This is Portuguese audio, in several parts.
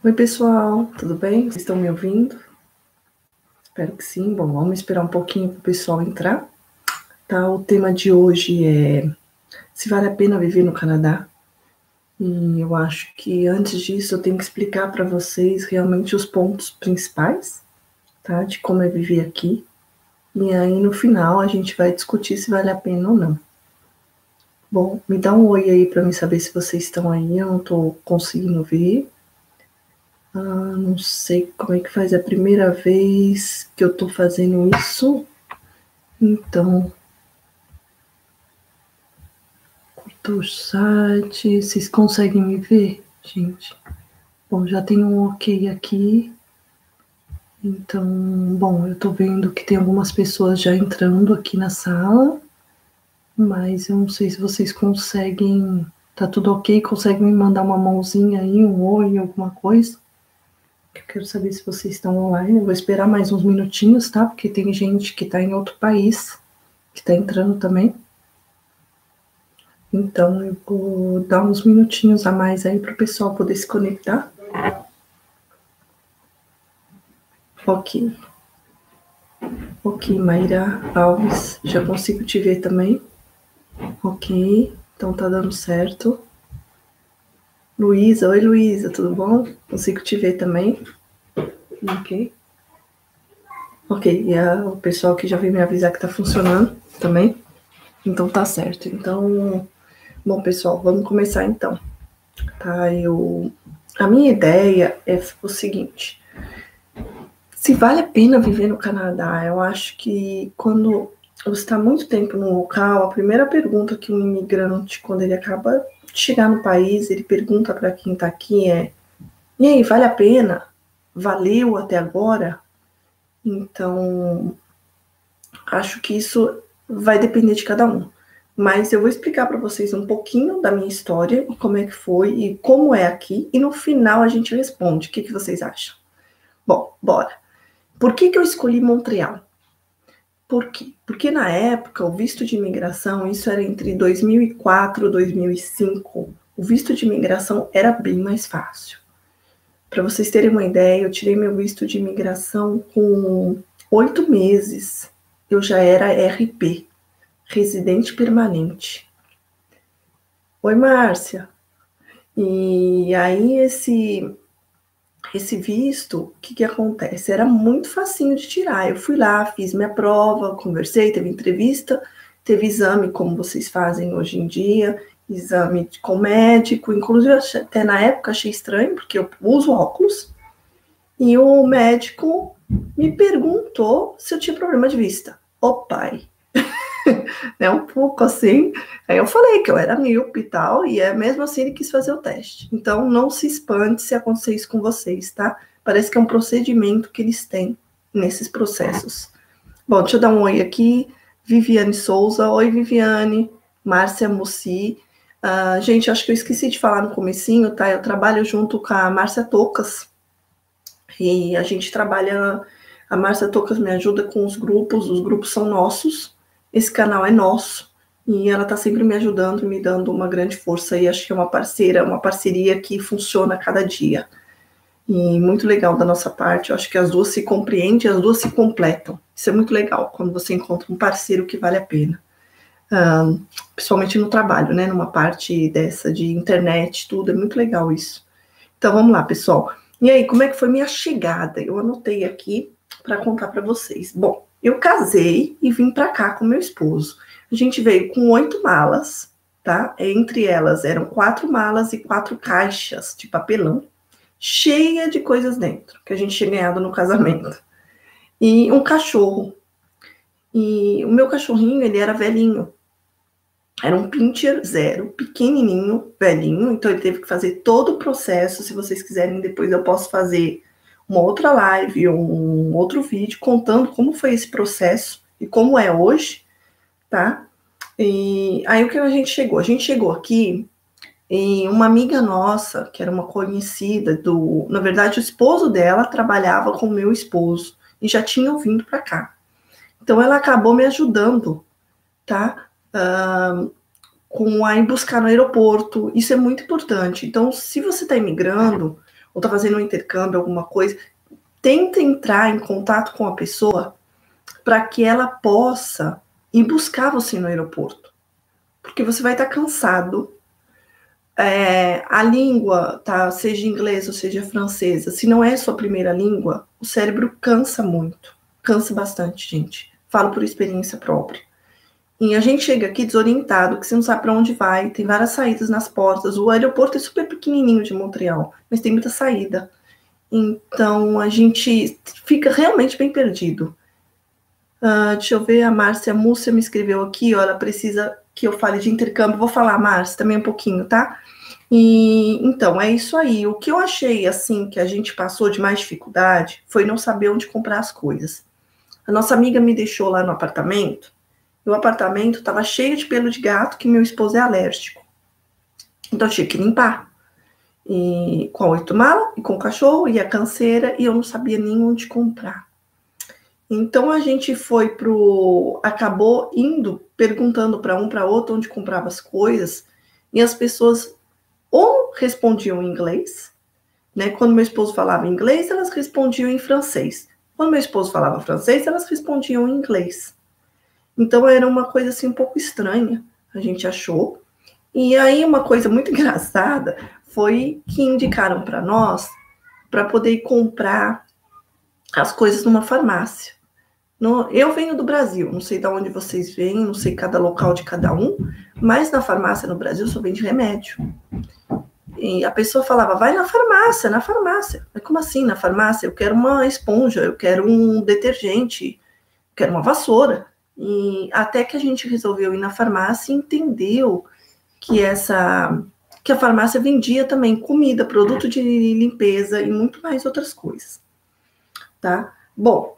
Oi, pessoal, tudo bem? Vocês estão me ouvindo? Espero que sim. Bom, vamos esperar um pouquinho para o pessoal entrar. Tá, o tema de hoje é se vale a pena viver no Canadá. E eu acho que antes disso eu tenho que explicar para vocês realmente os pontos principais, tá, de como é viver aqui. E aí no final a gente vai discutir se vale a pena ou não. Bom, me dá um oi aí para mim saber se vocês estão aí. Eu não estou conseguindo ver. Não sei como é que faz. É a primeira vez que eu tô fazendo isso. Então, curta o site. Vocês conseguem me ver, gente? Bom, já tem um ok aqui. Então, bom, eu tô vendo que tem algumas pessoas já entrando aqui na sala. Mas eu não sei se vocês conseguem. Tá tudo ok? Conseguem me mandar uma mãozinha aí, um oi, alguma coisa? Eu quero saber se vocês estão online. Eu vou esperar mais uns minutinhos, tá? Porque tem gente que tá em outro país que tá entrando também. Então eu vou dar uns minutinhos a mais aí para o pessoal poder se conectar. Ok. Ok, Mayra Alves, já consigo te ver também. Ok, então tá dando certo. Luísa, oi Luísa, tudo bom? Consigo te ver também. Ok. Ok, e o pessoal que já veio me avisar que tá funcionando também. Então tá certo. Então, bom pessoal, vamos começar então. Tá, a minha ideia é o seguinte: se vale a pena viver no Canadá, eu acho que quando você está muito tempo num local, a primeira pergunta que um imigrante, quando ele acaba de chegar no país, ele pergunta para quem está aqui é: e aí, vale a pena? Valeu até agora? Então, acho que isso vai depender de cada um. Mas eu vou explicar para vocês um pouquinho da minha história e como é que foi e como é aqui. E no final a gente responde. O que vocês acham? Bom, bora. Por que eu escolhi Montreal? Por quê? Porque na época, o visto de imigração, isso era entre 2004 e 2005, o visto de imigração era bem mais fácil. Para vocês terem uma ideia, eu tirei meu visto de imigração com 8 meses. Eu já era RP, residente permanente. Oi, Márcia. E aí, esse visto, o que acontece? Era muito facinho de tirar. Eu fui lá, fiz minha prova, conversei, teve entrevista, teve exame, como vocês fazem hoje em dia, exame com médico. Inclusive, até na época achei estranho, porque eu uso óculos, e o médico me perguntou se eu tinha problema de vista. Ô pai, né, um pouco assim. Aí eu falei que eu era míope e tal, e mesmo assim ele quis fazer o teste. Então não se espante se acontecer isso com vocês, tá? Parece que é um procedimento que eles têm nesses processos. Bom, deixa eu dar um oi aqui. Viviane Souza, oi Viviane. Márcia Mussi. Gente, acho que eu esqueci de falar no comecinho, tá? Eu trabalho junto com a Márcia Tocas. E a gente trabalha... A Márcia Tocas me ajuda com os grupos são nossos. Esse canal é nosso. E ela está sempre me ajudando, me dando uma grande força. E acho que é uma parceria que funciona a cada dia. E muito legal da nossa parte. Eu acho que as duas se compreendem, as duas se completam. Isso é muito legal, quando você encontra um parceiro que vale a pena. Principalmente no trabalho, né? Numa parte dessa de internet, tudo. É muito legal isso. Então, vamos lá, pessoal. E aí, como é que foi minha chegada? Eu anotei aqui para contar para vocês. Bom, eu casei e vim para cá com meu esposo. A gente veio com 8 malas, tá? Entre elas eram 4 malas e 4 caixas de papelão, cheia de coisas dentro, que a gente tinha ganhado no casamento. E um cachorro. E o meu cachorrinho, ele era velhinho. Era um Pinscher zero, pequenininho, velhinho. Então ele teve que fazer todo o processo. Se vocês quiserem, depois eu posso fazer uma outra live ou um outro vídeo contando como foi esse processo e como é hoje, tá? E aí o que a gente chegou? A gente chegou aqui e uma amiga nossa, que era uma conhecida na verdade, o esposo dela trabalhava com o meu esposo e já tinham vindo para cá. Então ela acabou me ajudando, tá? Com a ir buscar no aeroporto. Isso é muito importante. Então, se você está imigrando, ou está fazendo um intercâmbio, alguma coisa, tenta entrar em contato com a pessoa para que ela possa ir buscar você no aeroporto. Porque você vai estar cansado. A língua, tá, seja inglês ou seja francesa, se não é sua primeira língua, o cérebro cansa muito. Cansa bastante, gente. Falo por experiência própria. E a gente chega aqui desorientado, que você não sabe para onde vai, tem várias saídas nas portas. O aeroporto é super pequenininho de Montreal, mas tem muita saída. Então, a gente fica realmente bem perdido. Deixa eu ver, a Márcia Múcia me escreveu aqui, ó, ela precisa que eu fale de intercâmbio. Vou falar, Márcia, também um pouquinho, tá? E, então, é isso aí. O que eu achei, assim, que a gente passou de mais dificuldade foi não saber onde comprar as coisas. A nossa amiga me deixou lá no apartamento, e o apartamento estava cheio de pelo de gato, que meu esposo é alérgico. Então, eu tinha que limpar. E com a 8 malas, e com o cachorro, e a canseira, e eu não sabia nem onde comprar. Então, a gente acabou indo, perguntando para um, para outro, onde comprava as coisas, e as pessoas ou respondiam em inglês, né? Quando meu esposo falava inglês, elas respondiam em francês. Quando meu esposo falava francês, elas respondiam em inglês. Então, era uma coisa assim um pouco estranha, a gente achou. E aí, uma coisa muito engraçada foi que indicaram para nós para poder comprar as coisas numa farmácia. Eu venho do Brasil, não sei de onde vocês vêm, não sei cada local de cada um, mas na farmácia no Brasil só vende remédio. E a pessoa falava, vai na farmácia, na farmácia. Mas como assim na farmácia? Eu quero uma esponja, eu quero um detergente, eu quero uma vassoura. E até que a gente resolveu ir na farmácia e entendeu que a farmácia vendia também comida, produto de limpeza e muito mais outras coisas, tá? Bom,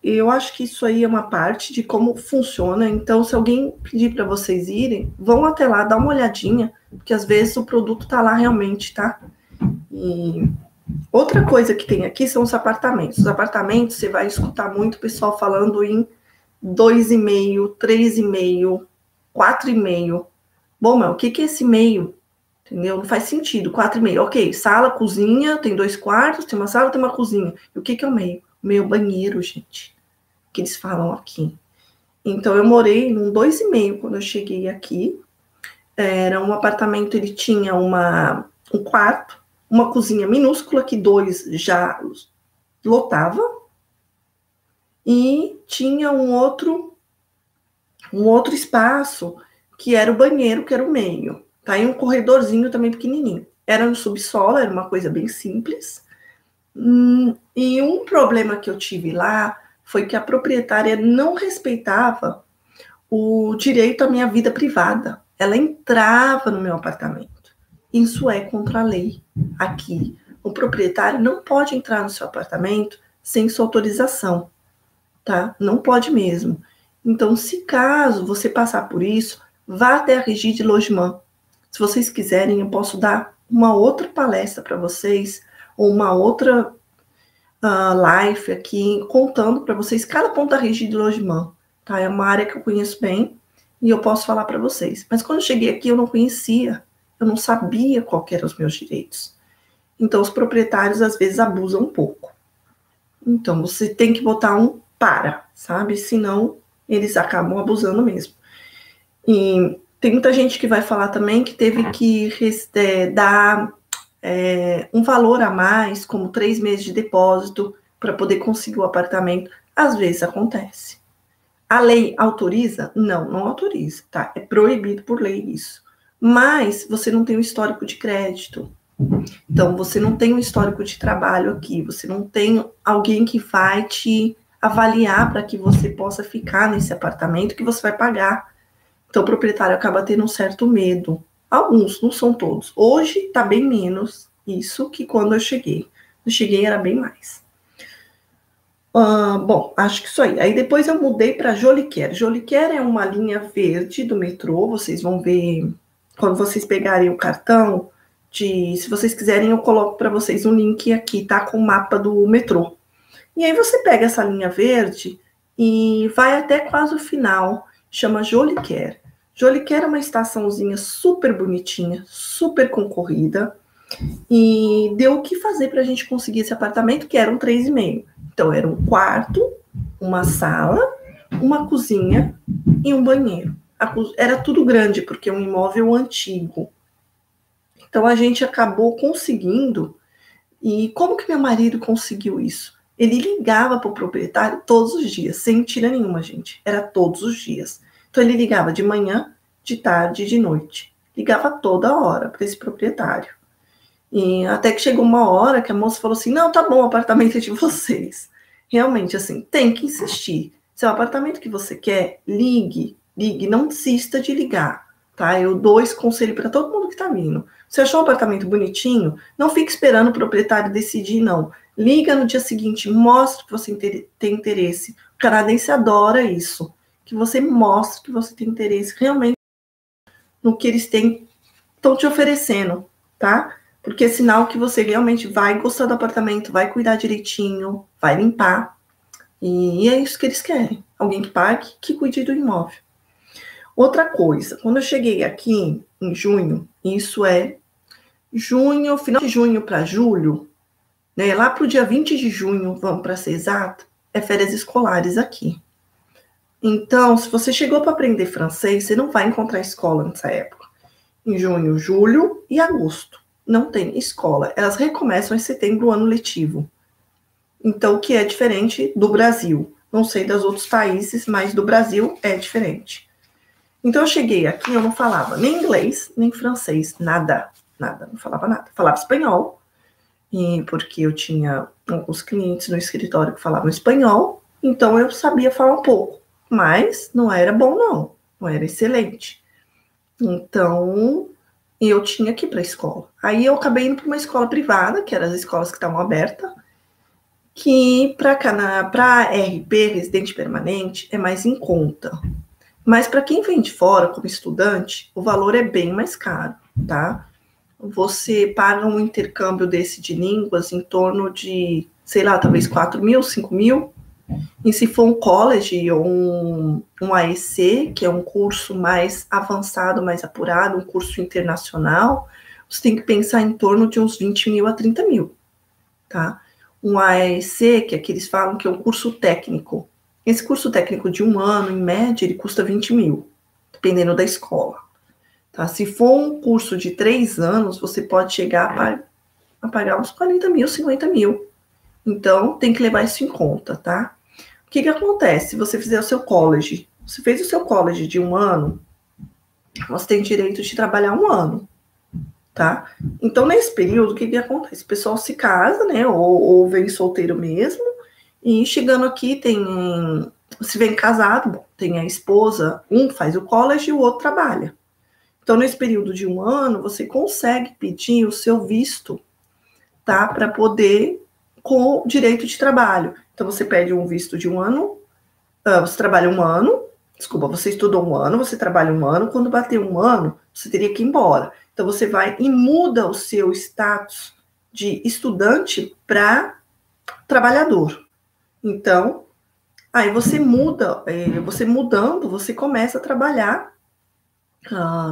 eu acho que isso aí é uma parte de como funciona. Então, se alguém pedir para vocês irem, vão até lá, dá uma olhadinha, porque às vezes o produto tá lá realmente, tá? E outra coisa que tem aqui são os apartamentos. Os apartamentos, você vai escutar muito o pessoal falando em 2,5, 3,5, 4,5. Bom, mas o que é esse meio? Entendeu? Não faz sentido. 4,5. Ok, sala, cozinha, tem 2 quartos, tem uma sala, tem uma cozinha. E o que é o meio? O meio é o banheiro, gente. Que eles falam aqui. Então, eu morei num 2,5 quando eu cheguei aqui. Era um apartamento, ele tinha um quarto, uma cozinha minúscula, que 2 já lotava. E tinha um outro espaço, que era o banheiro, que era o meio. Tá? E um corredorzinho também pequenininho. Era no subsolo, era uma coisa bem simples. E um problema que eu tive lá foi que a proprietária não respeitava o direito à minha vida privada. Ela entrava no meu apartamento. Isso é contra a lei aqui. O proprietário não pode entrar no seu apartamento sem sua autorização, tá? Não pode mesmo. Então, se caso você passar por isso, vá até a Régie de Logement. Se vocês quiserem, eu posso dar uma outra palestra para vocês, ou uma outra live aqui, contando para vocês cada ponto da Régie de Logement. Tá? É uma área que eu conheço bem e eu posso falar para vocês. Mas quando eu cheguei aqui, eu não conhecia, eu não sabia qual eram os meus direitos. Então, os proprietários, às vezes, abusam um pouco. Então, você tem que botar um para, sabe? Senão, eles acabam abusando mesmo. E tem muita gente que vai falar também que teve que dar um valor a mais, como 3 meses de depósito, para poder conseguir o apartamento. Às vezes acontece. A lei autoriza? Não, não autoriza, tá? É proibido por lei isso. Mas você não tem um histórico de crédito. Então, você não tem um histórico de trabalho aqui. Você não tem alguém que vai te avaliar para que você possa ficar nesse apartamento que você vai pagar. Então, o proprietário acaba tendo um certo medo. Alguns, não são todos. Hoje está bem menos isso que quando eu cheguei. Quando eu cheguei era bem mais. Bom, acho que isso aí. Aí depois eu mudei para Joliquer. Joliquer é uma linha verde do metrô. Vocês vão ver quando vocês pegarem o cartão. Se vocês quiserem, eu coloco para vocês um link aqui, tá? Com o mapa do metrô. E aí você pega essa linha verde e vai até quase o final. Chama Joliquer. Joliquer é uma estaçãozinha super bonitinha, super concorrida. E deu o que fazer para a gente conseguir esse apartamento, que era um 3,5. Então, era um quarto, uma sala, uma cozinha e um banheiro. Era tudo grande, porque é um imóvel antigo. Então, a gente acabou conseguindo. E como que meu marido conseguiu isso? Ele ligava para o proprietário todos os dias, sem mentira nenhuma, gente. Era todos os dias. Então, ele ligava de manhã, de tarde e de noite. Ligava toda hora para esse proprietário. E até que chegou uma hora que a moça falou assim, não, tá bom, o apartamento é de vocês. Realmente, assim, tem que insistir. Se é o apartamento que você quer, ligue, não desista de ligar, tá? Eu dou esse conselho para todo mundo que tá vindo. Você achou um apartamento bonitinho? Não fique esperando o proprietário decidir, não. Liga no dia seguinte, mostre que você tem interesse. O canadense adora isso, que você mostre que você tem interesse realmente no que eles estão te oferecendo, tá? Porque é sinal que você realmente vai gostar do apartamento, vai cuidar direitinho, vai limpar. E é isso que eles querem. Alguém que pague, que cuide do imóvel. Outra coisa, quando eu cheguei aqui em junho, isso é junho, final de junho para julho, né? Lá para o dia 20 de junho, vamos para ser exato, é férias escolares aqui. Então, se você chegou para aprender francês, você não vai encontrar escola nessa época. Em junho, julho e agosto. Não tem escola. Elas recomeçam em setembro o ano letivo. Então, o que é diferente do Brasil. Não sei dos outros países, mas do Brasil é diferente. Então, eu cheguei aqui, eu não falava nem inglês, nem francês, nada, não falava nada. Falava espanhol, porque eu tinha alguns clientes no escritório que falavam espanhol, então eu sabia falar um pouco, mas não era bom, não era excelente. Então, eu tinha que ir para a escola. Aí eu acabei indo para uma escola privada, que eram as escolas que estavam abertas, que para RP, residente permanente, é mais em conta. Mas para quem vem de fora como estudante, o valor é bem mais caro, tá? Você paga um intercâmbio desse de línguas em torno de, sei lá, talvez 4 mil, 5 mil. E se for um college ou um AEC, que é um curso mais avançado, mais apurado, um curso internacional, você tem que pensar em torno de uns 20 mil a 30 mil, tá? Um AEC, que é que eles falam que é um curso técnico. Esse curso técnico de 1 ano, em média, ele custa 20 mil, dependendo da escola. Tá? Se for um curso de 3 anos, você pode chegar a pagar uns 40 mil, 50 mil. Então, tem que levar isso em conta, tá? O que acontece? Se você fizer o seu college, você fez o seu college de 1 ano, você tem direito de trabalhar 1 ano, tá? Então, nesse período, o que acontece? O pessoal se casa, né? Ou vem solteiro mesmo, e chegando aqui se vem casado, bom, tem a esposa, um faz o college e o outro trabalha. Então, nesse período de 1 ano, você consegue pedir o seu visto, tá? Para poder, com direito de trabalho. Então, você pede um visto de 1 ano, você trabalha 1 ano, você estudou 1 ano, você trabalha 1 ano, quando bater 1 ano, você teria que ir embora. Então, você vai e muda o seu status de estudante para trabalhador. Então, aí você mudando, você começa a trabalhar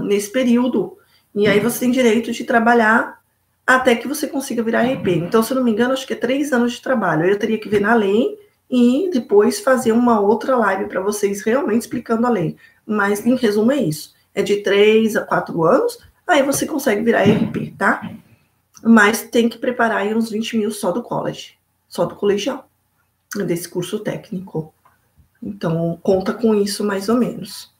nesse período. E aí você tem direito de trabalhar até que você consiga virar RP. Então, se eu não me engano, acho que é 3 anos de trabalho. Eu teria que ver na lei e depois fazer uma outra live para vocês realmente explicando a lei. Mas, em resumo, é isso. É de 3 a 4 anos, aí você consegue virar RP, tá? Mas tem que preparar aí uns 20 mil só do college, só do colegial, desse curso técnico. Então, conta com isso mais ou menos.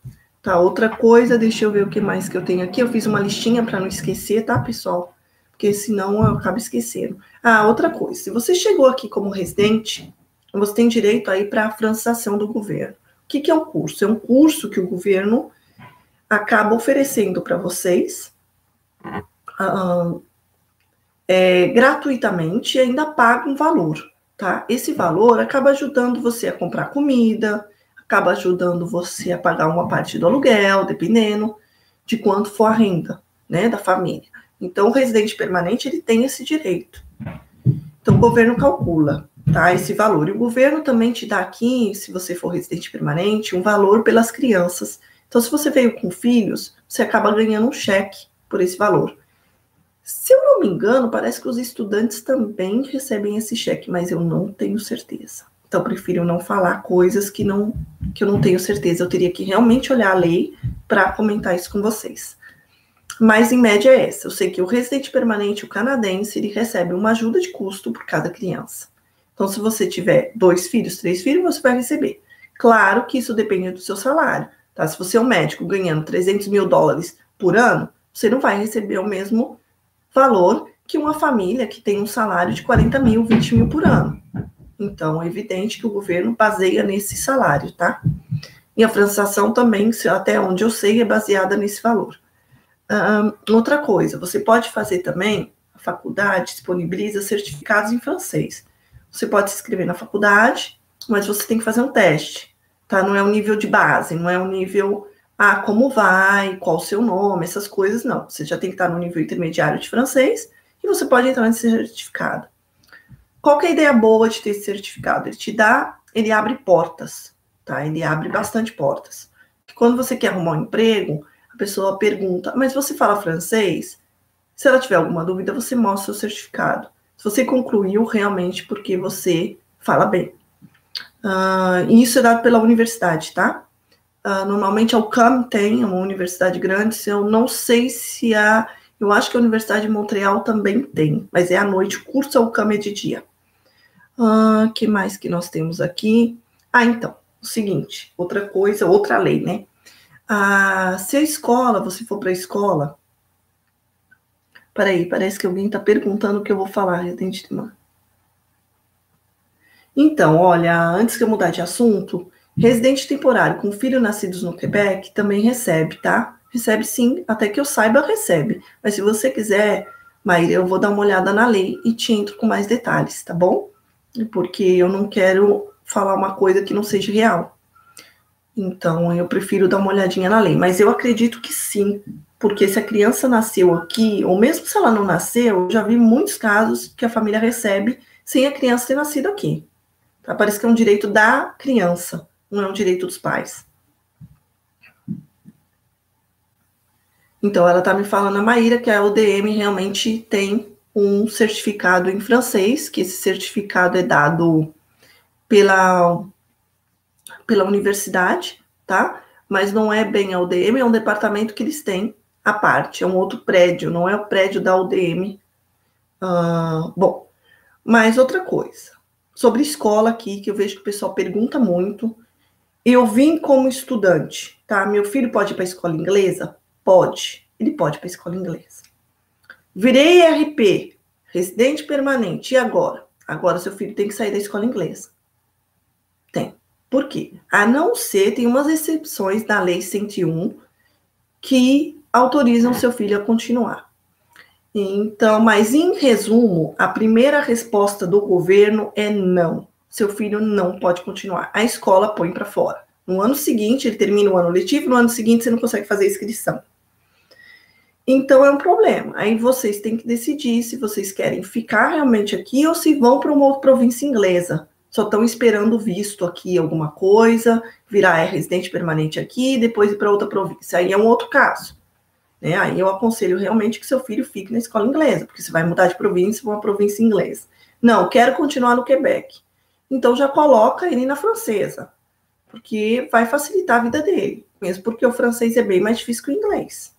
Tá, outra coisa, deixa eu ver o que mais que eu tenho aqui. Eu fiz uma listinha para não esquecer, tá, pessoal? Porque senão eu acabo esquecendo. Outra coisa, se você chegou aqui como residente, você tem direito aí para a francização do governo. O que é um curso? É um curso que o governo acaba oferecendo para vocês gratuitamente e ainda paga um valor, tá? Esse valor acaba ajudando você a comprar comida, acaba ajudando você a pagar uma parte do aluguel, dependendo de quanto for a renda, né, da família. Então, o residente permanente, ele tem esse direito. Então, o governo calcula, tá, esse valor. E o governo também te dá aqui, se você for residente permanente, um valor pelas crianças. Então, se você veio com filhos, você acaba ganhando um cheque por esse valor. Se eu não me engano, parece que os estudantes também recebem esse cheque, mas eu não tenho certeza. Então, eu prefiro não falar coisas que eu não tenho certeza. Eu teria que realmente olhar a lei para comentar isso com vocês. Mas, em média, é essa. Eu sei que o residente permanente, o canadense, ele recebe uma ajuda de custo por cada criança. Então, se você tiver 2 filhos, 3 filhos, você vai receber. Claro que isso depende do seu salário. Tá? Se você é um médico ganhando $300 mil por ano, você não vai receber o mesmo valor que uma família que tem um salário de 40 mil, 20 mil por ano. Então, é evidente que o governo baseia nesse salário, tá? E a francização também, até onde eu sei, é baseada nesse valor. Outra coisa, você pode fazer também, a faculdade disponibiliza certificados em francês. Você pode se inscrever na faculdade, mas você tem que fazer um teste, tá? Não é um nível de base, não é um nível, como vai, qual o seu nome, essas coisas, não. Você já tem que estar no nível intermediário de francês e você pode entrar nesse certificado. Qual que é a ideia boa de ter esse certificado? Ele abre portas, tá? Ele abre bastante portas. Quando você quer arrumar um emprego, a pessoa pergunta, mas você fala francês? Se ela tiver alguma dúvida, você mostra o certificado. Se você concluiu realmente porque você fala bem. E isso é dado pela universidade, tá? Normalmente a UQAM tem uma universidade grande, eu não sei se eu acho que a Universidade de Montreal também tem, mas é à noite, o curso da UQAM é de dia. Que mais que nós temos aqui? Então, o seguinte, outra coisa, outra lei, né? Se a escola, você for para a escola... Peraí, parece que alguém está perguntando o que eu vou falar, residente de mãe. Então, olha, antes que eu mudar de assunto, residente temporário com filho nascidos no Quebec também recebe, tá? Recebe sim, até que eu saiba, recebe. Mas se você quiser, Maíra, eu vou dar uma olhada na lei e te entro com mais detalhes, tá bom? Porque eu não quero falar uma coisa que não seja real. Então, eu prefiro dar uma olhadinha na lei. Mas eu acredito que sim, porque se a criança nasceu aqui, ou mesmo se ela não nasceu, eu já vi muitos casos que a família recebe sem a criança ter nascido aqui. Tá? Parece que é um direito da criança, não é um direito dos pais. Então, ela está me falando, a Maíra, que a UDM realmente tem um certificado em francês, que esse certificado é dado pela universidade, tá? Mas não é bem a UDM, é um departamento que eles têm à parte, é um outro prédio, não é o prédio da UDM. Bom, mas outra coisa, sobre escola aqui, que eu vejo que o pessoal pergunta muito. Eu vim como estudante, tá? Meu filho pode ir para a escola inglesa? Pode, ele pode ir para a escola inglesa. Virei RP, residente permanente, e agora? Agora seu filho tem que sair da escola inglesa. Tem. Por quê? A não ser, tem umas exceções na Lei 101 que autorizam seu filho a continuar. Então, mas em resumo, a primeira resposta do governo é não. Seu filho não pode continuar. A escola põe para fora. No ano seguinte, ele termina o ano letivo, no ano seguinte você não consegue fazer a inscrição. Então, é um problema. Aí vocês têm que decidir se vocês querem ficar realmente aqui ou se vão para uma outra província inglesa. Só estão esperando visto aqui alguma coisa, virar residente permanente aqui, depois ir para outra província. Aí é um outro caso. Né? Aí eu aconselho realmente que seu filho fique na escola inglesa, porque você vai mudar de província para uma província inglesa. Não, quero continuar no Quebec. Então já coloca ele na francesa, porque vai facilitar a vida dele, mesmo porque o francês é bem mais difícil que o inglês.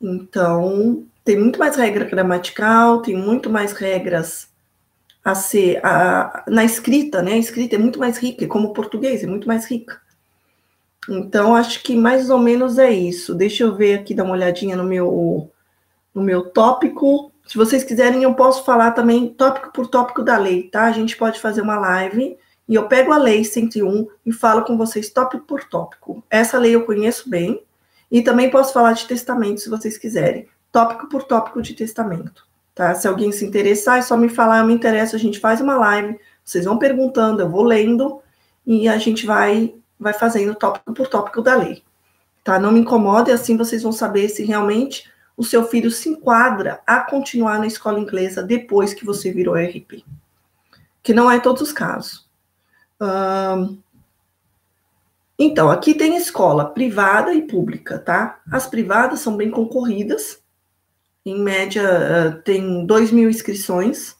Então, tem muito mais regra gramatical, tem muito mais regras a ser... na escrita, né? A escrita é muito mais rica, como o português, é muito mais rica. Então, acho que mais ou menos é isso. Deixa eu ver aqui, dar uma olhadinha no meu tópico. Se vocês quiserem, eu posso falar também tópico por tópico da lei, tá? A gente pode fazer uma live e eu pego a lei 101 e falo com vocês tópico por tópico. Essa lei eu conheço bem e também posso falar de testamento, se vocês quiserem. Tópico por tópico de testamento, tá? Se alguém se interessar, é só me falar, eu me interesso, a gente faz uma live, vocês vão perguntando, eu vou lendo e a gente vai fazendo tópico por tópico da lei, tá? Não me incomode, assim vocês vão saber se realmente o seu filho se enquadra a continuar na escola inglesa depois que você virou RP. Que não é em todos os casos. Então, aqui tem escola privada e pública, tá? As privadas são bem concorridas Em média, tem 2.000 inscrições.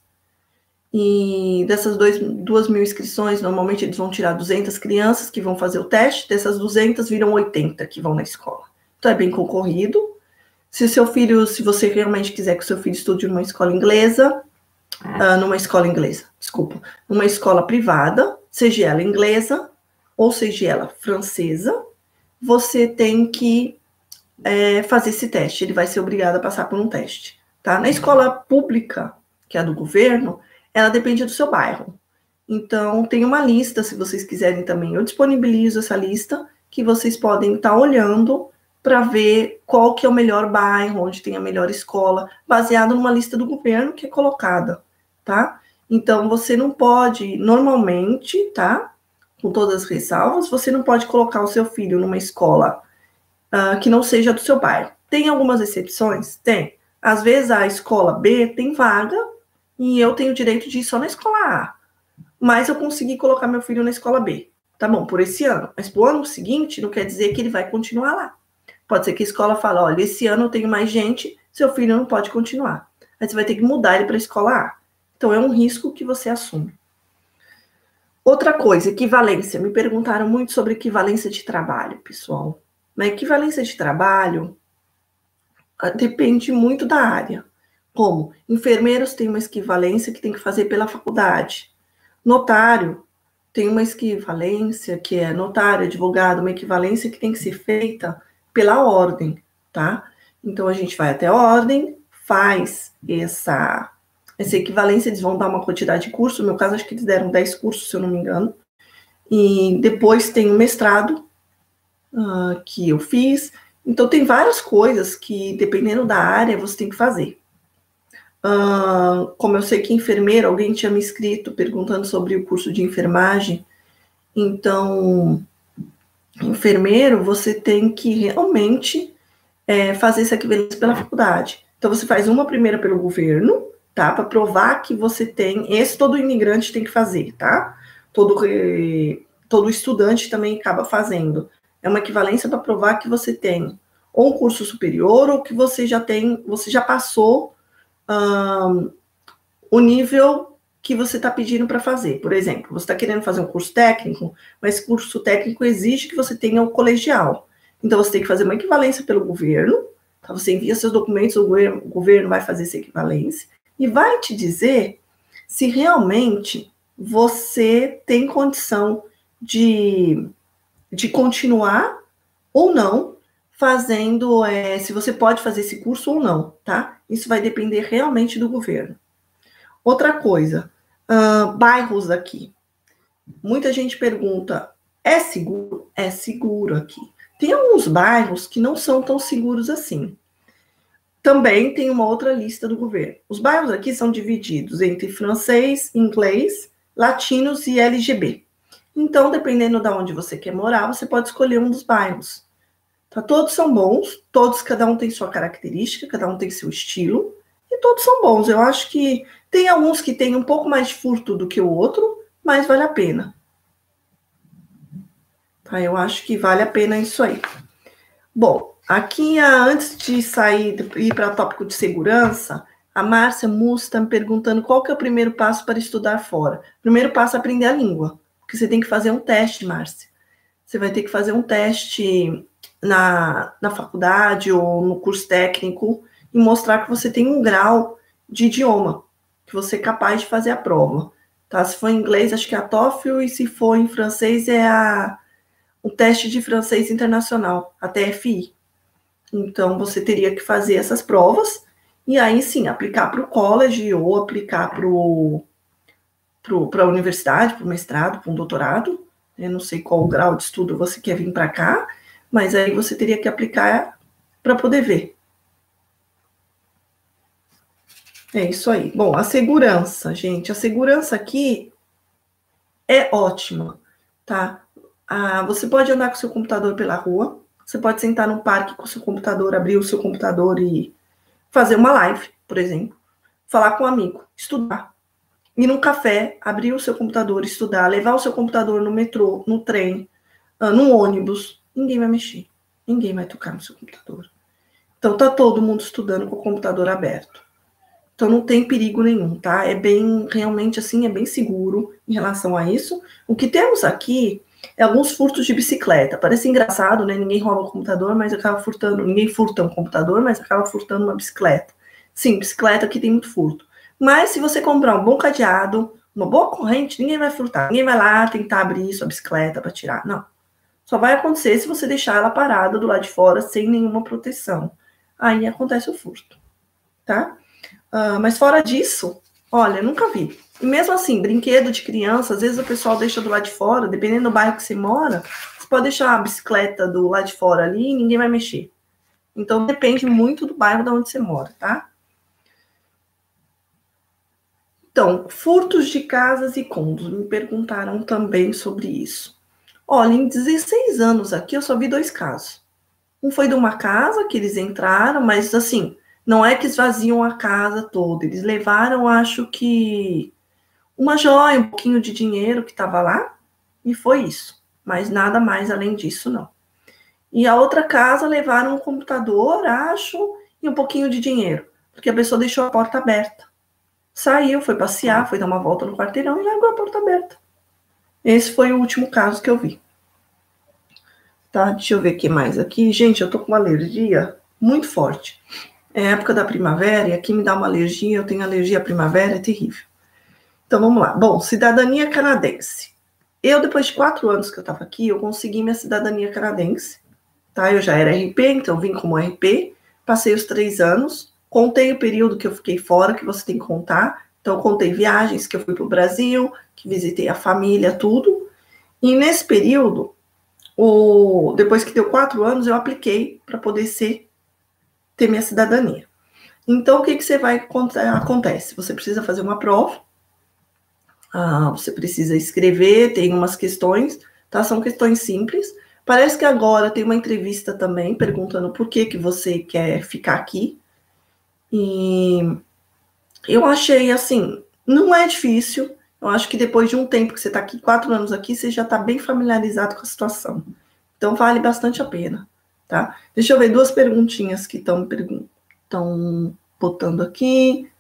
E dessas 2.000 inscrições, normalmente eles vão tirar 200 crianças que vão fazer o teste. Dessas 200, viram 80 que vão na escola. Então, é bem concorrido. Se você realmente quiser que o seu filho estude numa escola inglesa, numa escola privada, seja ela inglesa ou seja ela francesa, você tem que fazer esse teste. Ele vai ser obrigado a passar por um teste. Tá? Na escola pública, que é a do governo, ela depende do seu bairro. Então, tem uma lista, se vocês quiserem também, eu disponibilizo essa lista, que vocês podem estar olhando para ver qual que é o melhor bairro, onde tem a melhor escola, baseado numa lista do governo que é colocada, tá? Então, você não pode, normalmente, tá? Com todas as ressalvas, você não pode colocar o seu filho numa escola que não seja do seu bairro. Tem algumas exceções? Tem. Às vezes, a escola B tem vaga e eu tenho o direito de ir só na escola A. Mas eu consegui colocar meu filho na escola B. Tá bom, por esse ano. Mas pro ano seguinte, não quer dizer que ele vai continuar lá. Pode ser que a escola fale, olha, esse ano eu tenho mais gente, seu filho não pode continuar. Aí você vai ter que mudar ele para a escola A. Então, é um risco que você assume. Outra coisa, equivalência. Me perguntaram muito sobre equivalência de trabalho, pessoal. Na equivalência de trabalho, depende muito da área. Como? Enfermeiros têm uma equivalência que tem que fazer pela faculdade. Notário tem uma equivalência que é notário, advogado, uma equivalência que tem que ser feita pela ordem, tá? Então, a gente vai até a ordem, faz essa equivalência, eles vão dar uma quantidade de curso, no meu caso, acho que eles deram 10 cursos, se eu não me engano, e depois tem o mestrado, que eu fiz. Então, tem várias coisas que, dependendo da área, você tem que fazer. Como eu sei que enfermeiro, alguém tinha me escrito perguntando sobre o curso de enfermagem, então, enfermeiro, você tem que realmente fazer essa equivalência pela faculdade. Então, você faz uma primeira pelo governo, tá? Para provar que você tem. Esse todo imigrante tem que fazer, tá? Todo estudante também acaba fazendo. É uma equivalência para provar que você tem ou um curso superior ou que você já passou o nível que você está pedindo para fazer. Por exemplo, você está querendo fazer um curso técnico, mas curso técnico exige que você tenha o colegial. Então, você tem que fazer uma equivalência pelo governo, tá? Você envia seus documentos, o governo vai fazer essa equivalência e vai te dizer se realmente você tem condição de continuar ou não fazendo, se você pode fazer esse curso ou não, tá? Isso vai depender realmente do governo. Outra coisa, bairros aqui. Muita gente pergunta, é seguro? É seguro aqui. Tem alguns bairros que não são tão seguros assim. Também tem uma outra lista do governo. Os bairros aqui são divididos entre francês, inglês, latinos e LGB. Então, dependendo de onde você quer morar, você pode escolher um dos bairros. Tá? Todos são bons, cada um tem sua característica, cada um tem seu estilo, e todos são bons. Eu acho que tem alguns que têm um pouco mais de furto do que o outro, mas vale a pena. Tá? Eu acho que vale a pena isso aí. Bom, aqui, antes de ir para o tópico de segurança, a Márcia Mus está me perguntando qual que é o primeiro passo para estudar fora. O primeiro passo é aprender a língua, porque você tem que fazer um teste, Márcia. Você vai ter que fazer um teste na faculdade ou no curso técnico e mostrar que você tem um grau de idioma, que você é capaz de fazer a prova. Tá? Se for em inglês, acho que é a TOEFL, e se for em francês, é o teste de francês internacional, a TFI. Então, você teria que fazer essas provas e aí, sim, aplicar para o college ou aplicar para a universidade, para o mestrado, para um doutorado. Eu não sei qual grau de estudo você quer vir para cá, mas aí você teria que aplicar para poder ver. É isso aí. Bom, a segurança, gente. A segurança aqui é ótima, tá? Você pode andar com o seu computador pela rua, você pode sentar no parque com o seu computador, abrir o seu computador e fazer uma live, por exemplo. Falar com um amigo, estudar. Ir num café, abrir o seu computador, estudar, levar o seu computador no metrô, no trem, no ônibus. Ninguém vai mexer. Ninguém vai tocar no seu computador. Então, tá todo mundo estudando com o computador aberto. Então, não tem perigo nenhum, tá? É bem, realmente, assim, é bem seguro em relação a isso. O que temos aqui é alguns furtos de bicicleta. Parece engraçado, né? Ninguém rouba o computador, mas acaba furtando. Ninguém furta um computador, mas acaba furtando uma bicicleta. Sim, bicicleta aqui tem muito furto. Mas se você comprar um bom cadeado, uma boa corrente, ninguém vai furtar. Ninguém vai lá tentar abrir sua bicicleta para tirar. Não. Só vai acontecer se você deixar ela parada do lado de fora sem nenhuma proteção. Aí acontece o furto, tá? Mas fora disso, olha, nunca vi. E mesmo assim, brinquedo de criança, às vezes o pessoal deixa do lado de fora, dependendo do bairro que você mora, você pode deixar a bicicleta do lado de fora ali e ninguém vai mexer. Então depende muito do bairro de onde você mora, tá? Então, furtos de casas e cômodos. Me perguntaram também sobre isso. Olha, em 16 anos aqui eu só vi 2 casos. Um foi de uma casa que eles entraram, mas assim, não é que esvaziam a casa toda. Eles levaram, acho que, uma joia, um pouquinho de dinheiro que estava lá, e foi isso. Mas nada mais além disso, não. E a outra casa levaram um computador, acho, e um pouquinho de dinheiro, porque a pessoa deixou a porta aberta. Saiu, foi passear, foi dar uma volta no quarteirão e largou a porta aberta. Esse foi o último caso que eu vi. Tá, deixa eu ver o que mais aqui. Gente, eu tô com uma alergia muito forte. É época da primavera e aqui me dá uma alergia. Eu tenho alergia à primavera, é terrível. Então, vamos lá. Bom, cidadania canadense. Eu, depois de 4 anos que eu tava aqui, eu consegui minha cidadania canadense. Tá, eu já era RP, então vim como RP. Passei os 3 anos. Contei o período que eu fiquei fora, que você tem que contar. Então, contei viagens que eu fui pro Brasil, que visitei a família, tudo. E nesse período, depois que deu 4 anos, eu apliquei para poder ter minha cidadania. Então, o que você acontece? Você precisa fazer uma prova, você precisa escrever, tem umas questões, tá? São questões simples. Parece que agora tem uma entrevista também, perguntando por que você quer ficar aqui. E eu achei, assim, não é difícil. Eu acho que depois de um tempo que você está aqui, 4 anos aqui, você já está bem familiarizado com a situação. Então, vale bastante a pena, tá? Deixa eu ver 2 perguntinhas que estão botando aqui.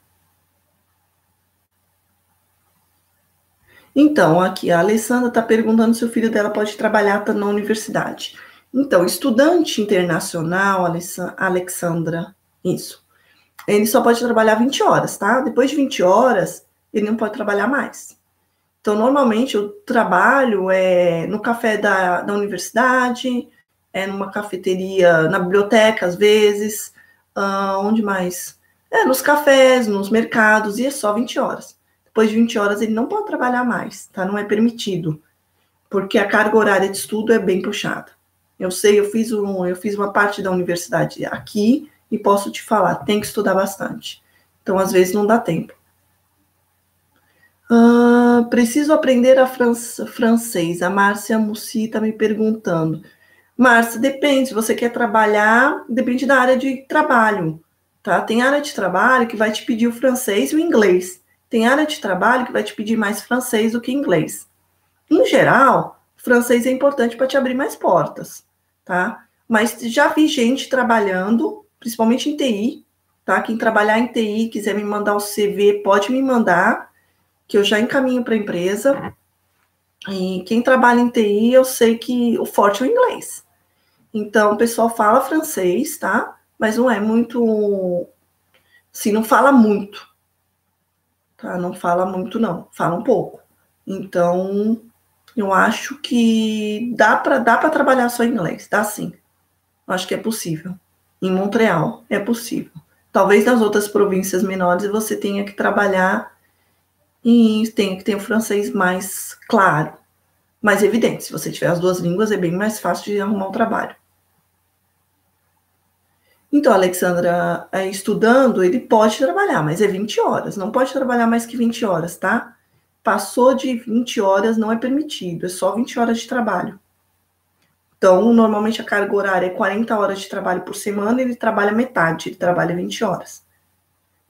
Então, aqui, a Alessandra está perguntando se o filho dela pode trabalhar na universidade. Então, estudante internacional, Alexandra, isso. Ele só pode trabalhar 20 horas, tá? Depois de 20 horas, ele não pode trabalhar mais. Então, normalmente, o trabalho é no café da universidade, é numa cafeteria, na biblioteca, às vezes, onde mais? Nos cafés, nos mercados, e é só 20 horas. Depois de 20 horas, ele não pode trabalhar mais, tá? Não é permitido, porque a carga horária de estudo é bem puxada. Eu sei, eu fiz uma parte da universidade aqui, e posso te falar, tem que estudar bastante. Então, às vezes, não dá tempo. Preciso aprender francês. A Márcia Mussi está me perguntando. Márcia, depende, se você quer trabalhar, depende da área de trabalho, tá? Tem área de trabalho que vai te pedir o francês e o inglês. Tem área de trabalho que vai te pedir mais francês do que inglês. Em geral, francês é importante para te abrir mais portas, tá? Mas já vi gente trabalhando, principalmente em TI, tá? Quem trabalhar em TI, quiser me mandar o CV, pode me mandar, que eu já encaminho para a empresa. E quem trabalha em TI, eu sei que o forte é o inglês. Então, o pessoal fala francês, tá? Mas não é muito... Assim, não fala muito. Tá? Não fala muito, não. Fala um pouco. Então, eu acho que dá para trabalhar só em inglês. Dá sim. Eu acho que é possível. Em Montreal, é possível. Talvez nas outras províncias menores você tenha que trabalhar e tenha que ter o francês mais claro. Mais evidente. Se você tiver as 2 línguas, é bem mais fácil de arrumar um trabalho. Então, Alexandra, estudando, ele pode trabalhar, mas é 20 horas. Não pode trabalhar mais que 20 horas, tá? Passou de 20 horas, não é permitido. É só 20 horas de trabalho. Então, normalmente a carga horária é 40 horas de trabalho por semana, ele trabalha metade, ele trabalha 20 horas.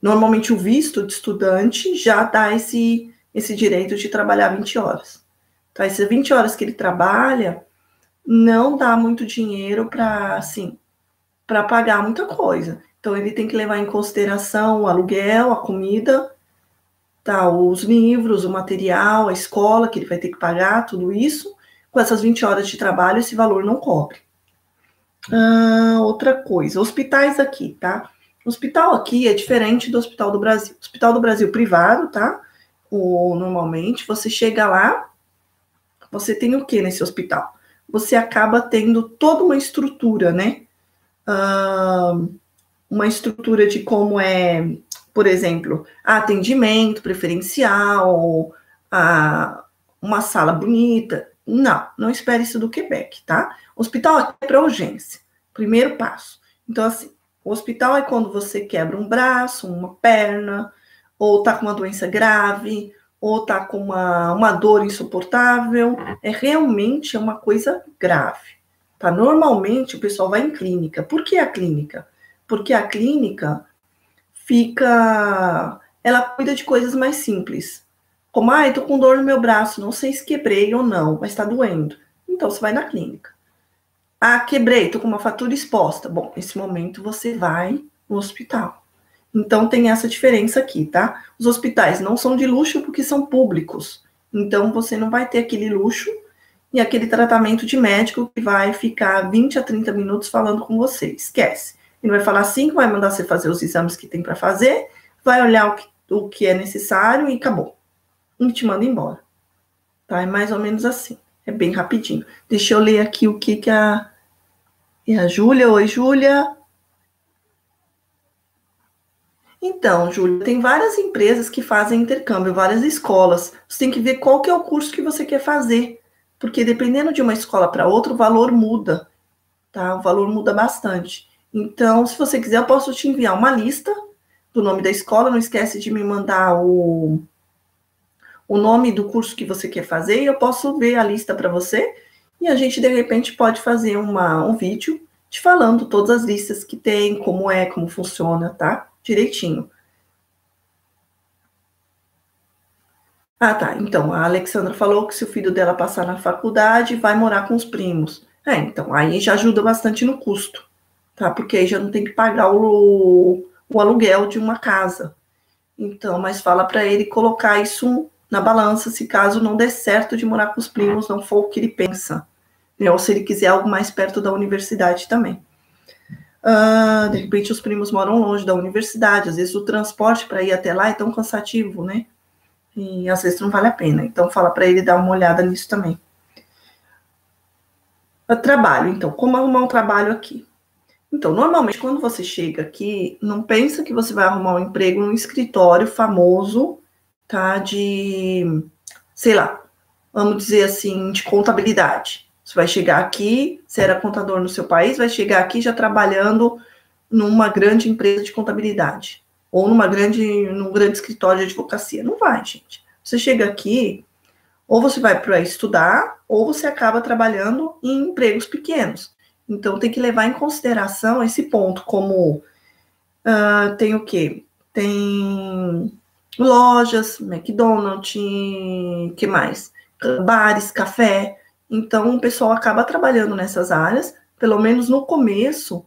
Normalmente o visto de estudante já dá esse direito de trabalhar 20 horas. Tá? Essas 20 horas que ele trabalha, não dá muito dinheiro para, assim, para pagar muita coisa. Então, ele tem que levar em consideração o aluguel, a comida, tá, os livros, o material, a escola, que ele vai ter que pagar, tudo isso. Com essas 20 horas de trabalho, esse valor não cobre. Outra coisa, hospitais aqui, tá? O hospital aqui é diferente do Hospital do Brasil. Hospital do Brasil privado, tá? Normalmente, você chega lá, você tem o que nesse hospital? Você acaba tendo toda uma estrutura, né? Uma estrutura de como é, por exemplo, atendimento preferencial, uma sala bonita. Não espere isso do Quebec, tá? O hospital aqui é para urgência, primeiro passo. Então, assim, o hospital é quando você quebra um braço, uma perna, ou tá com uma doença grave, ou tá com uma dor insuportável. Realmente uma coisa grave, tá? Normalmente o pessoal vai em clínica. Por que a clínica? Porque a clínica ela cuida de coisas mais simples. Como, eu tô com dor no meu braço, não sei se quebrei ou não, mas tá doendo. Então, você vai na clínica. Quebrei, tô com uma fratura exposta. Bom, nesse momento você vai no hospital. Então, tem essa diferença aqui, tá? Os hospitais não são de luxo porque são públicos. Então, você não vai ter aquele luxo e aquele tratamento de médico que vai ficar 20 a 30 minutos falando com você. Esquece. Ele vai falar assim, vai mandar você fazer os exames que tem para fazer, vai olhar o que é necessário e acabou. E te manda embora. Tá? É mais ou menos assim. É bem rapidinho. Deixa eu ler aqui o que a Júlia. Oi, Júlia. Então, Júlia, tem várias empresas que fazem intercâmbio, várias escolas. Você tem que ver qual que é o curso que você quer fazer. Porque dependendo de uma escola para outra, o valor muda. Tá? O valor muda bastante. Então, se você quiser, eu posso te enviar uma lista do nome da escola. Não esquece de me mandar o nome do curso que você quer fazer e eu posso ver a lista para você. E a gente, de repente, pode fazer um vídeo te falando todas as listas que tem, como funciona, tá? Direitinho. Tá. Então, a Alexandra falou que se o filho dela passar na faculdade, vai morar com os primos. Então, aí já ajuda bastante no custo, tá? Porque aí já não tem que pagar o aluguel de uma casa. Então, mas fala para ele colocar isso na balança, se caso não der certo de morar com os primos, não for o que ele pensa. Ou se ele quiser algo mais perto da universidade também. De repente, os primos moram longe da universidade, às vezes o transporte para ir até lá é tão cansativo, né? E às vezes não vale a pena. Então, fala para ele dar uma olhada nisso também. Trabalho, então, como arrumar um trabalho aqui? Então, normalmente, quando você chega aqui, não pensa que você vai arrumar um emprego num escritório famoso, tá? Sei lá, vamos dizer assim, de contabilidade. Você vai chegar aqui, você era contador no seu país, vai chegar aqui já trabalhando numa grande empresa de contabilidade. Ou num grande escritório de advocacia. Não vai, gente. Você chega aqui, ou você vai para estudar, ou você acaba trabalhando em empregos pequenos. Então, tem que levar em consideração esse ponto, como tem o quê? Tem lojas, McDonald's, que mais? Bares, café. Então, o pessoal acaba trabalhando nessas áreas, pelo menos no começo,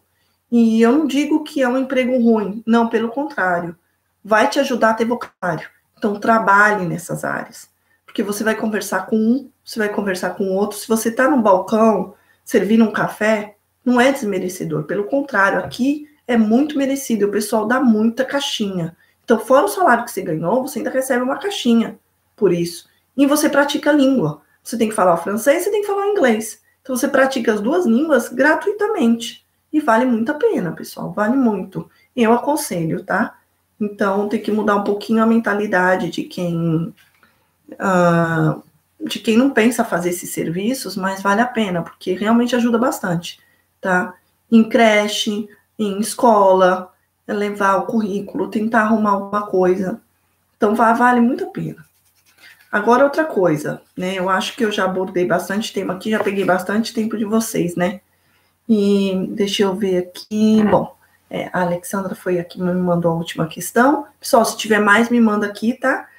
e eu não digo que é um emprego ruim, não, pelo contrário. Vai te ajudar a ter vocabulário. Então, trabalhe nessas áreas. Porque você vai conversar com um, você vai conversar com outro. Se você está no balcão, servindo um café, não é desmerecedor. Pelo contrário, aqui é muito merecido. O pessoal dá muita caixinha. Então, fora o salário que você ganhou, você ainda recebe uma caixinha por isso. E você pratica a língua. Você tem que falar o francês, você tem que falar o inglês. Então, você pratica as duas línguas gratuitamente. E vale muito a pena, pessoal. Vale muito. Eu aconselho, tá? Então, tem que mudar um pouquinho a mentalidade de quem não pensa fazer esses serviços, mas vale a pena, porque realmente ajuda bastante, tá? Em creche, em escola, levar o currículo, tentar arrumar alguma coisa. Então, vale muito a pena. Agora, outra coisa, né? Eu acho que eu já abordei bastante tema aqui, já peguei bastante tempo de vocês, né? E deixa eu ver aqui. Bom, a Alexandra foi aqui, me mandou a última questão. Pessoal, se tiver mais, me manda aqui, tá?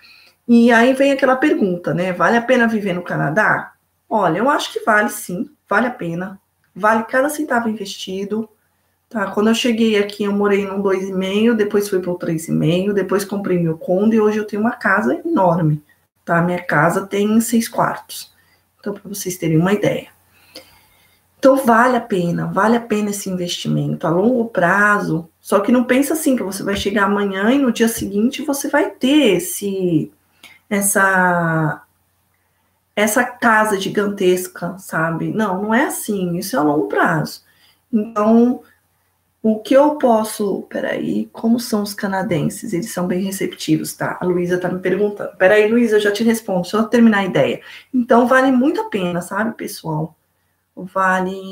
E aí vem aquela pergunta, né? Vale a pena viver no Canadá? Olha, eu acho que vale sim, vale a pena. Vale cada centavo investido, Tá? Quando eu cheguei aqui, eu morei num 2,5, depois fui para o 3,5, depois comprei meu condo e hoje eu tenho uma casa enorme, tá? Minha casa tem 6 quartos. Então, para vocês terem uma ideia. Então, vale a pena esse investimento a longo prazo. Só que não pensa assim, que você vai chegar amanhã e no dia seguinte você vai ter essa casa gigantesca, sabe? Não, não é assim, isso é a longo prazo. Então, o que eu posso... Peraí, como são os canadenses? Eles são bem receptivos, tá? A Luísa tá me perguntando. Peraí, Luísa, eu já te respondo, deixa eu terminar a ideia. Então, vale muito a pena, sabe, pessoal?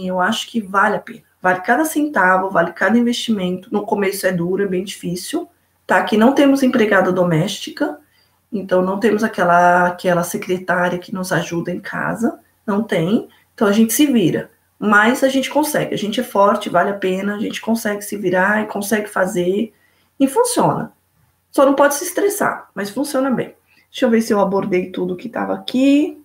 Eu acho que vale a pena. Vale cada centavo, vale cada investimento. No começo é duro, é bem difícil, tá? Aqui não temos empregada doméstica, então não temos aquela secretária que nos ajuda em casa, não tem. Então a gente se vira, mas a gente consegue, a gente é forte, vale a pena, a gente consegue se virar e consegue fazer e funciona. Só não pode se estressar, mas funciona bem. Deixa eu ver se eu abordei tudo que estava aqui.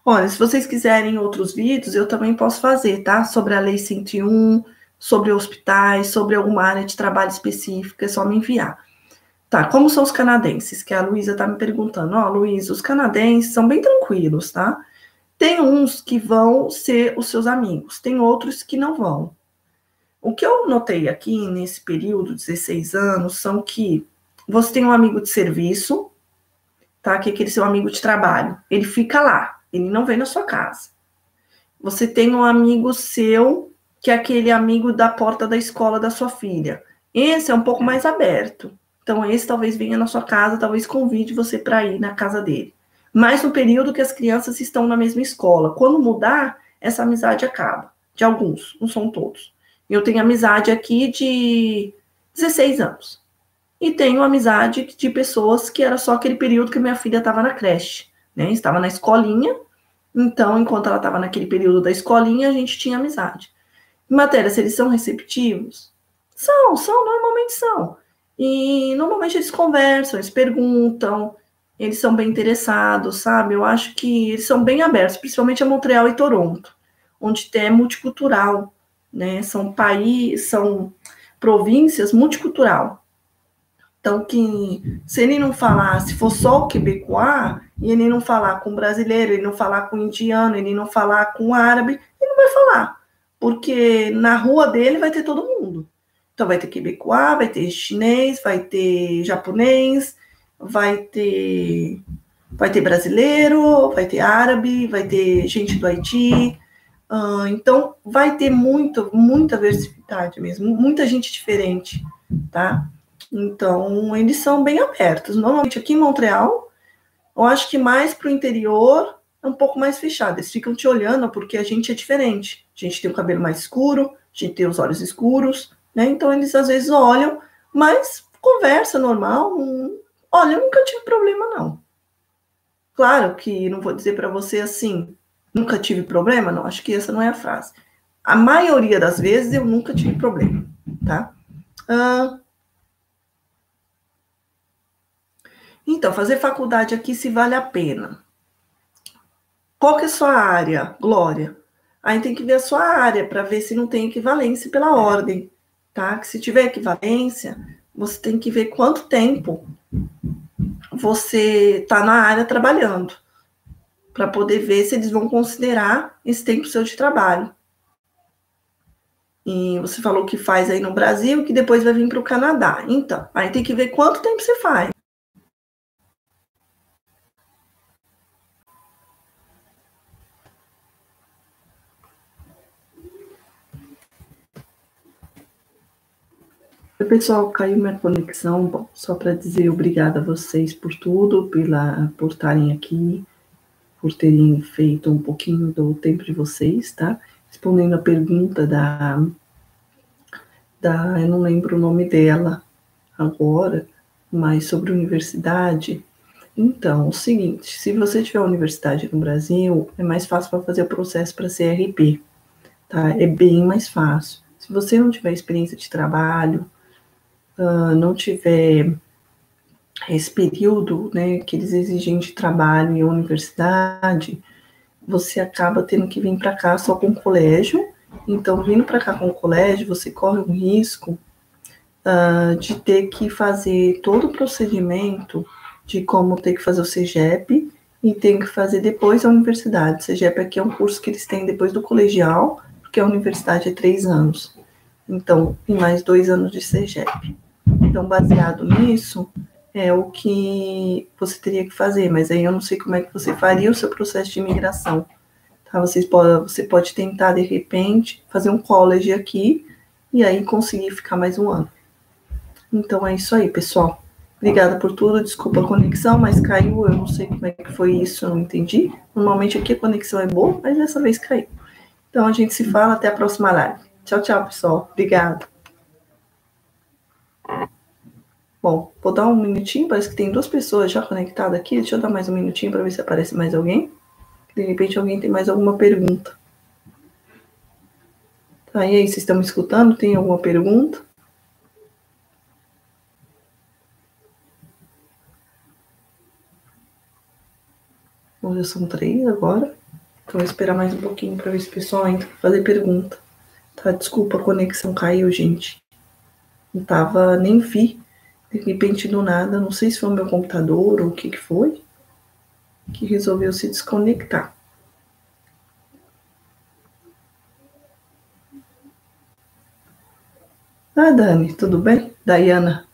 Olha, se vocês quiserem outros vídeos, eu também posso fazer, tá? Sobre a Lei 101, sobre hospitais, sobre alguma área de trabalho específica, é só me enviar. Tá, como são os canadenses? Que a Luísa tá me perguntando. Ó, Luísa, os canadenses são bem tranquilos, tá? Tem uns que vão ser os seus amigos, tem outros que não vão. O que eu notei aqui nesse período, 16 anos, são que você tem um amigo de serviço, tá? Que é aquele seu amigo de trabalho. Ele fica lá, ele não vem na sua casa. Você tem um amigo seu, que é aquele amigo da porta da escola da sua filha. Esse é um pouco mais aberto. Então, esse talvez venha na sua casa, talvez convide você para ir na casa dele. Mas no período que as crianças estão na mesma escola. Quando mudar, essa amizade acaba. De alguns, não são todos. Eu tenho amizade aqui de 16 anos. E tenho amizade de pessoas que era só aquele período que minha filha estava na creche, né? Estava na escolinha. Então, enquanto ela estava naquele período da escolinha, a gente tinha amizade. Em matéria, se eles são receptivos? Normalmente são. E normalmente eles conversam, eles perguntam, eles são bem interessados, sabe? Eu acho que eles são bem abertos, principalmente a Montreal e Toronto, onde é multicultural, né? São províncias multicultural. Então, que se ele não falar, se for só o quebecois, e ele não falar com brasileiro, ele não falar com indiano, ele não falar com árabe, ele não vai falar. Porque na rua dele vai ter todo mundo. Então, vai ter quebecois, vai ter chinês, vai ter japonês, vai ter brasileiro, vai ter árabe, vai ter gente do Haiti. Então, vai ter muita diversidade mesmo, muita gente diferente, tá? Então, eles são bem abertos. Normalmente, aqui em Montreal, eu acho que mais para o interior é um pouco mais fechado. Eles ficam te olhando porque a gente é diferente. A gente tem o cabelo mais escuro, a gente tem os olhos escuros, né? Então, eles às vezes olham, mas conversa normal. Olha, eu nunca tive problema, não. Claro que não vou dizer para você assim, nunca tive problema, não. Acho que essa não é a frase. A maioria das vezes eu nunca tive problema, tá? Então, fazer faculdade aqui se vale a pena. Qual que é a sua área, Glória? Aí tem que ver a sua área para ver se não tem equivalência pela ordem, tá? Que se tiver equivalência, você tem que ver quanto tempo você está na área trabalhando, para poder ver se eles vão considerar esse tempo seu de trabalho. E você falou que faz aí no Brasil, que depois vai vir para o Canadá. Então, aí tem que ver quanto tempo você faz. Oi, pessoal, caiu minha conexão. Bom, só para dizer obrigada a vocês por tudo, por estarem aqui, por terem feito um pouquinho do tempo de vocês, tá? Respondendo a pergunta eu não lembro o nome dela agora, mas sobre universidade. Então, o seguinte, se você tiver universidade no Brasil, é mais fácil para fazer o processo para CRP, tá? É bem mais fácil. Se você não tiver experiência de trabalho, não tiver esse período, né, que eles exigem de trabalho em universidade, você acaba tendo que vir para cá só com colégio Então, vindo para cá com o colégio, você corre um risco de ter que fazer todo o procedimento de como ter que fazer o CEGEP e tem que fazer depois a universidade. O CEGEP aqui é um curso que eles têm depois do colegial, porque a universidade é 3 anos. Então, tem mais 2 anos de CEGEP. Então, baseado nisso, é o que você teria que fazer, mas aí eu não sei como é que você faria o seu processo de imigração. Tá? Você pode tentar, de repente, fazer um college aqui e aí conseguir ficar mais um ano. Então é isso aí, pessoal. Obrigada por tudo, desculpa a conexão, mas caiu, eu não sei como é que foi isso, eu não entendi. Normalmente aqui a conexão é boa, mas dessa vez caiu. Então a gente se fala, até a próxima live. Tchau, tchau, pessoal. Obrigada. Bom, vou dar um minutinho, parece que tem 2 pessoas já conectadas aqui. Deixa eu dar mais um minutinho para ver se aparece mais alguém. De repente alguém tem mais alguma pergunta. Tá, e aí, vocês estão me escutando? Tem alguma pergunta? Bom, já são 3 agora. Então, vou esperar mais um pouquinho para ver se o pessoal entra para fazer pergunta. Tá, desculpa, a conexão caiu, gente. Não tava, nem vi. De repente, do nada, não sei se foi o meu computador ou o que foi, que resolveu se desconectar. Ah, Dani, tudo bem? Daiana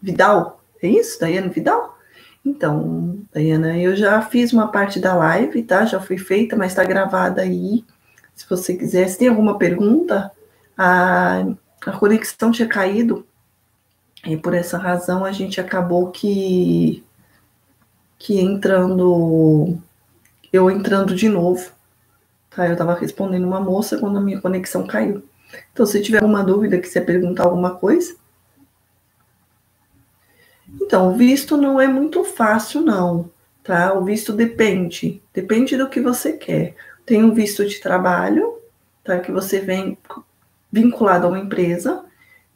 Vidal, é isso? Daiana Vidal? Então, Daiana, eu já fiz uma parte da live, tá? Já foi feita, mas tá gravada aí. Se você quiser, se tem alguma pergunta, a conexão tinha caído, e por essa razão a gente acabou que eu entrando de novo, tá? Eu estava respondendo uma moça quando a minha conexão caiu. Então, se tiver alguma dúvida, quiser perguntar alguma coisa. Então, o visto não é muito fácil, não, tá? O visto depende do que você quer. Tem um visto de trabalho, tá? Que você vem vinculado a uma empresa.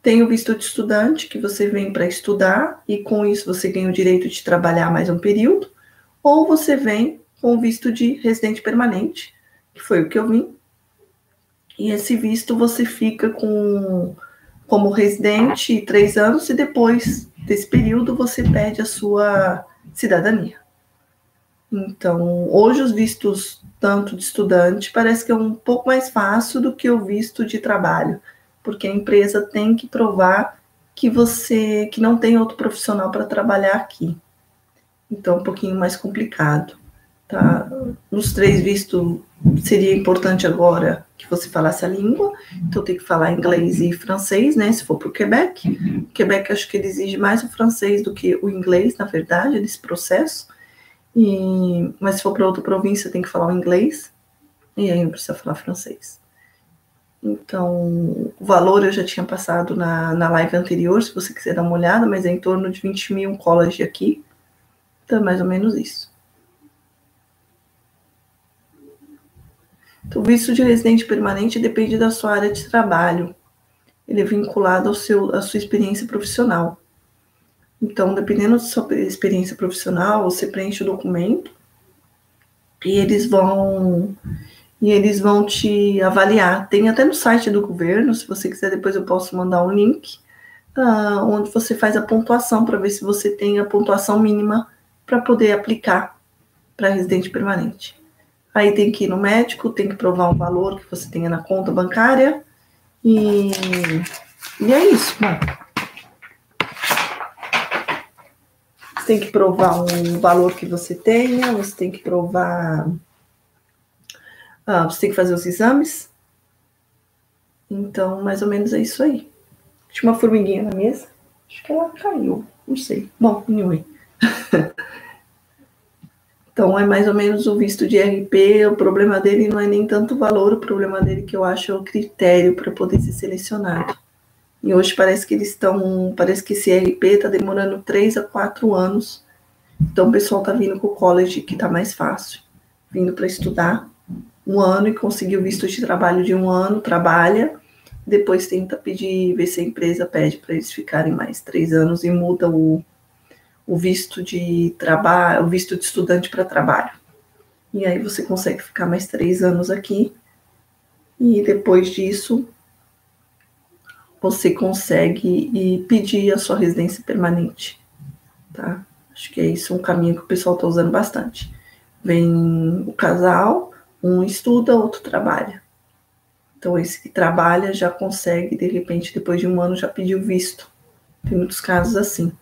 Tem o visto de estudante, que você vem para estudar e com isso você ganha o direito de trabalhar mais um período. Ou você vem com o visto de residente permanente, que foi o que eu vim. E esse visto você fica como residente 3 anos e depois desse período você perde a sua cidadania. Então, hoje os vistos, tanto de estudante, parece que é um pouco mais fácil do que o visto de trabalho, porque a empresa tem que provar que não tem outro profissional para trabalhar aqui. Então, é um pouquinho mais complicado. Tá? Nos 3 vistos, seria importante agora que você falasse a língua, então tem que falar inglês e francês, né, se for para o Quebec. O Quebec, acho que ele exige mais o francês do que o inglês, na verdade, nesse processo. Mas se for para outra província, tem que falar o inglês, e aí não precisa falar francês. Então, o valor eu já tinha passado na live anterior, se você quiser dar uma olhada, mas é em torno de 20 mil college aqui, então é mais ou menos isso. Então, o visto de residente permanente depende da sua área de trabalho. Ele é vinculado à sua experiência profissional. Então, dependendo da sua experiência profissional, você preenche o documento e eles vão te avaliar. Tem até no site do governo, se você quiser, depois eu posso mandar um link, onde você faz a pontuação para ver se você tem a pontuação mínima para poder aplicar para residente permanente. Aí tem que ir no médico, tem que provar um valor que você tenha na conta bancária. E é isso, né? Você tem que provar um valor que você tenha, você tem que provar... você tem que fazer os exames. Então, mais ou menos é isso aí. Tinha uma formiguinha na mesa. Acho que ela caiu, não sei. Bom, anyway. Então, é mais ou menos o visto de RP, o problema dele não é nem tanto o valor, o problema dele que eu acho é o critério para poder ser selecionado. E hoje parece que esse RP está demorando 3 a 4 anos. Então, o pessoal está vindo com o college, que está mais fácil. Vindo para estudar 1 ano e conseguir o visto de trabalho de 1 ano, trabalha, depois tenta pedir, ver se a empresa pede para eles ficarem mais 3 anos e muda o visto de trabalho, o visto de estudante para trabalho. E aí você consegue ficar mais 3 anos aqui E depois disso, você consegue pedir a sua residência permanente, tá? Acho que é isso um caminho que o pessoal está usando bastante. Vem o casal, um estuda, outro trabalha. Então, esse que trabalha já consegue, de repente, depois de um ano, já pedir o visto. Tem muitos casos assim.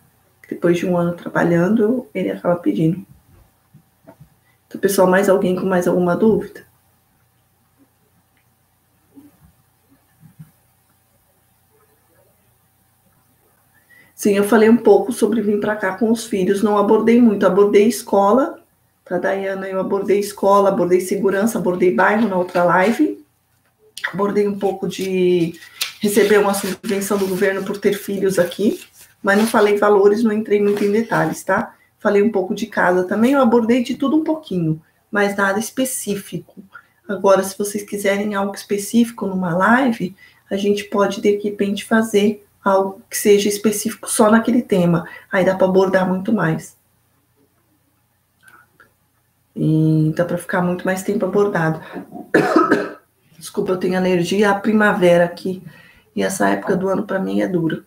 Depois de um ano trabalhando, ele acaba pedindo. Então, pessoal, mais alguém com mais alguma dúvida? Sim, eu falei um pouco sobre vir para cá com os filhos. Não abordei muito. Abordei escola, tá, Dayana? Eu abordei escola, abordei segurança, abordei bairro na outra live. Abordei um pouco de receber uma subvenção do governo por ter filhos aqui, mas não falei valores, não entrei muito em detalhes, tá? Falei um pouco de casa também, eu abordei de tudo um pouquinho, mas nada específico. Agora, se vocês quiserem algo específico numa live, a gente pode, de repente, fazer algo que seja específico só naquele tema. Aí dá para abordar muito mais. E dá para ficar muito mais tempo abordado. Desculpa, eu tenho alergia à primavera aqui. E essa época do ano, para mim, é dura.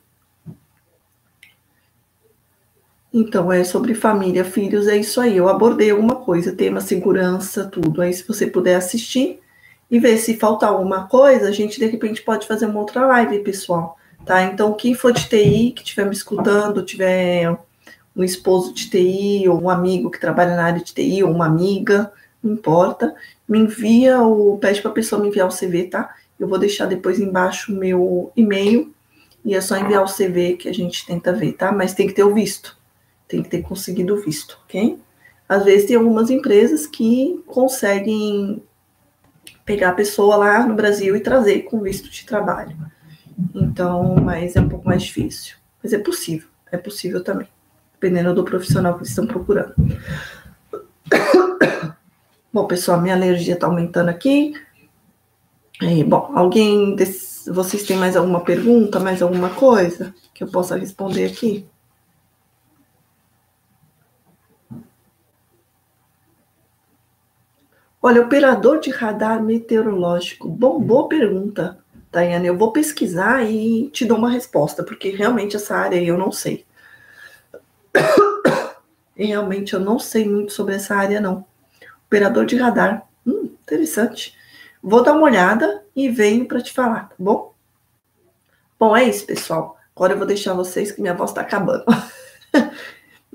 Então, é sobre família, filhos, é isso aí. Eu abordei alguma coisa, tema segurança, tudo. Aí, se você puder assistir e ver se falta alguma coisa, a gente, de repente, pode fazer uma outra live, pessoal. Tá? Então, quem for de TI, que estiver me escutando, tiver um esposo de TI, ou um amigo que trabalha na área de TI, ou uma amiga, não importa, me envia pede para a pessoa me enviar o CV, tá? Eu vou deixar depois embaixo o meu e-mail, e é só enviar o CV que a gente tenta ver, tá? Mas tem que ter o visto. Tem que ter conseguido o visto, ok? Às vezes tem algumas empresas que conseguem pegar a pessoa lá no Brasil e trazer com visto de trabalho. Então, mas é um pouco mais difícil. Mas é possível também, dependendo do profissional que eles estão procurando. Bom, pessoal, minha alergia está aumentando aqui. Bom, vocês têm mais alguma pergunta, mais alguma coisa que eu possa responder aqui? Olha, operador de radar meteorológico. Bom, boa pergunta, Daiane. Eu vou pesquisar e te dou uma resposta, porque realmente essa área eu não sei. Realmente eu não sei muito sobre essa área, não. Operador de radar. Interessante. Vou dar uma olhada e venho para te falar, tá bom? Bom, é isso, pessoal. Agora eu vou deixar vocês, que minha voz está acabando.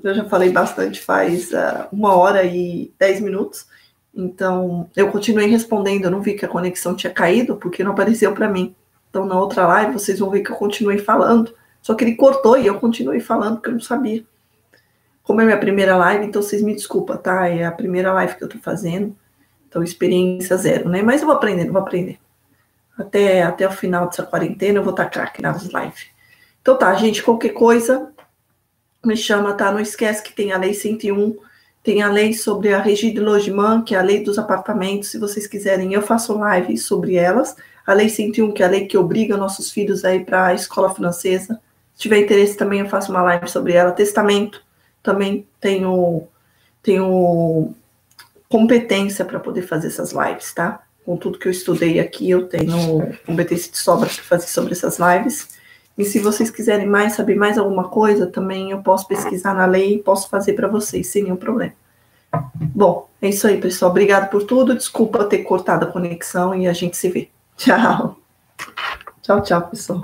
Eu já falei bastante, faz 1h10. Então, eu continuei respondendo, eu não vi que a conexão tinha caído, porque não apareceu para mim. Então, na outra live, vocês vão ver que eu continuei falando. Só que ele cortou e eu continuei falando, porque eu não sabia. Como é minha primeira live, então vocês me desculpam, tá? É a primeira live que eu tô fazendo. Então, experiência zero, né? Mas eu vou aprender. Até o final dessa quarentena, eu vou estar craque nas lives. Então tá, gente, qualquer coisa, me chama, tá? Não esquece que tem a Lei 101, tem a lei sobre a Régie de Logement, que é a lei dos apartamentos. Se vocês quiserem, eu faço live sobre elas. A Lei 101, que é a lei que obriga nossos filhos a ir para a escola francesa. Se tiver interesse também, eu faço uma live sobre ela. Testamento, também tenho competência para poder fazer essas lives, tá? Com tudo que eu estudei aqui, eu tenho competência de sobra para fazer sobre essas lives. E se vocês quiserem saber mais alguma coisa, também eu posso pesquisar na lei e posso fazer para vocês, sem nenhum problema. Bom, é isso aí, pessoal. Obrigado por tudo. Desculpa ter cortado a conexão e a gente se vê. Tchau. Tchau, pessoal.